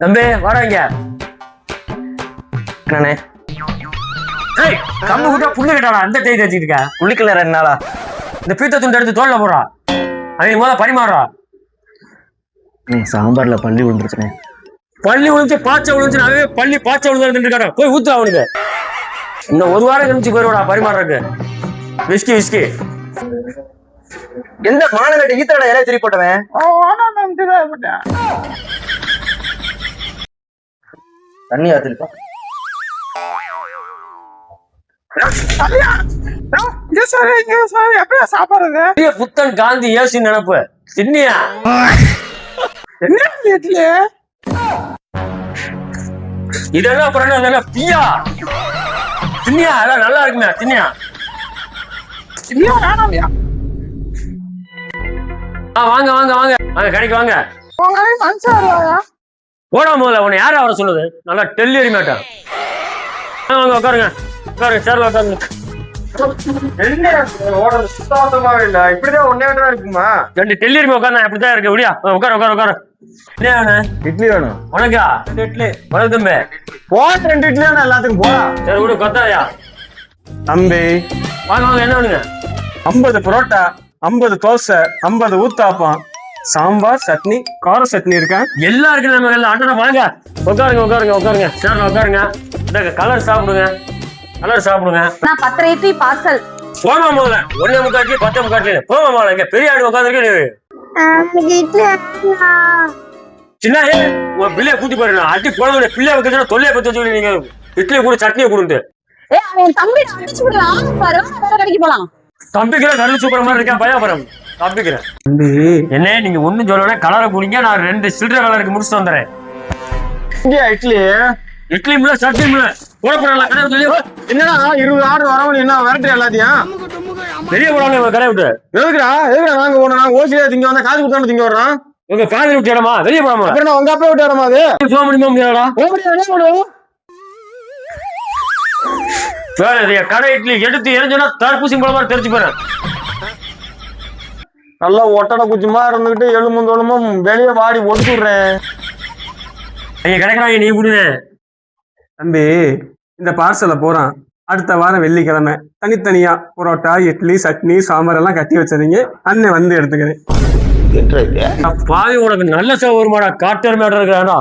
தம்பி வரங்க கம்பு விட்டா புண்ணு கட்டாடா அந்த டைட் வச்சுக்க குளிக்கல 2 நாளா. இந்த பீத்த துண்டு எடுத்து தோல்ல போடுறா அவங்க முதல்ல பரிமாறுறா. சாம்பார்ல பள்ளி விழுந்துருச்சுனே. பள்ளி விழுந்து பாய்ச்ச விழுந்து அதே பள்ளி பாய்ச்ச விழுந்துருக்கா போய் ஊத்து அவனுக்கு. இன்னும் 1 வாரம் கழிச்சு போயிடுவாடா பரிமாறுறதுக்கு. விஸ்கி எந்த மானகட்ட ஈத்தோட இலைய திருப்பி போட்டவன்? தண்ணி ஆத்திருப்பா. புத்தன் காந்தி ஏசி நினைப்பு தின்னியா இதெல்லாம் அப்புறம் என்ன பியா தின்னியா அதான் நல்லா இருக்குமே தின்னியா வாங்க வாங்க வாங்க வாங்க கடைக்கு வாங்க. போடா முதல்ல உன்னை யாரும் அவரை சொல்லுது நல்லா டெல்லி மாட்டான். வாங்க உட்காருங்க உட்காருங்க சேர்ல உட்காருங்க. சுத்தமாவே இல்ல இப்படிதான் ஒன்னே இருக்குமா? 2 டெல்லி உட்காந்து அப்படித்தான் இருக்கு. விடியா உட்காரு உட்காரு உட்காரு. என்ன வேணும்? இட்லி வேணும். உனக்கா? இட்லி உனக்கு தம்பி போட்டு 2 இட்லி வேணும் எல்லாத்துக்கும் போடா. சரி விடு கொத்தாயா தம்பி. வாங்க வாங்க என்ன வேணுங்க? 50 புரோட்டா, 50 தோசை, 50 ஊத்தாப்பம், சாம்பார், சட்னி, கார சட்னி இருக்கேன். எல்லாம் இருக்கு நம்ம எல்லாம் அண்ணா வாங்க உட்காருங்க உட்காருங்க உட்காருங்க சேர்ல உட்காருங்க. இந்த கலர் சாப்பிடுங்க கலர் சாப்பிடுங்க. நான் 10 இட்லி பார்சல். போமா முதல்ல 1 முக்காட்லி 10 முக்காட்லி போமா முதல்ல. இங்க பெரிய ஆடு உட்காந்துருக்கே சின்ன உன் பிள்ளைய கூட்டி போயிடணும். அட்டி போன பிள்ளைய வைக்க தொல்லையை பத்தி வச்சு நீங்க இட்லியை கூட சட்னியை கொடுத்து தம்பி அடிச்சு விடலாம். வேற கடைக்கு போலாம். தம்பிக்கிற கருள் சூப்பர் மாதிரி இருக்கேன் பயாபுரம் தம்பிக்கிறேன். என்ன நீங்க ஒண்ணும் சொல்லணும் கலரை குடிங்க. நான் 2 சில்லற கலருக்கு முடிச்சுட்டு வந்துடுறேன். இட்லி இட்லி மில்ல சட்னி மில்ல போடப்படலாம் கடை சொல்லி என்னடா 20 ஆர்டர் வரவங்க என்ன விரட்டு எல்லாத்தையும் வெளியே போடாங்க கடை விட்டு. எதுக்குடா நாங்க போனோம்? நாங்க ஓசியா திங்க வந்தா காசு கொடுத்தா திங்க வர்றோம். உங்க ஃபேமிலி விட்டு இடமா வெளியே போடாம அப்புறம் உங்க அப்பா விட்டு இடமா அது போக முடியுமா முடியாதா? கடை இட்லி எடுத்து எரிஞ்சோன்னா தர்பூசி போல மாதிரி தெரிச்சு போறேன். நல்லா ஒட்டடை குச்சிமா இருந்துகிட்டு எலும்பும் வெளியே வாடி ஒடுத்து விடுறேன். நீங்க கிடைக்கிறாங்க நீ கொடுங்க தம்பி. இந்த பார்சலை போறான் அடுத்த வாரம் வெள்ளிக்கிழமை தனித்தனியா புரோட்டா, இட்லி, சட்னி, சாம்பார் எல்லாம் கட்டி வச்சிருங்க. அண்ணன் வந்து எடுத்துக்கிறேன். பாவி உனக்கு நல்ல சௌகரியமாடா காட்டர் மேடம் இருக்கிறானா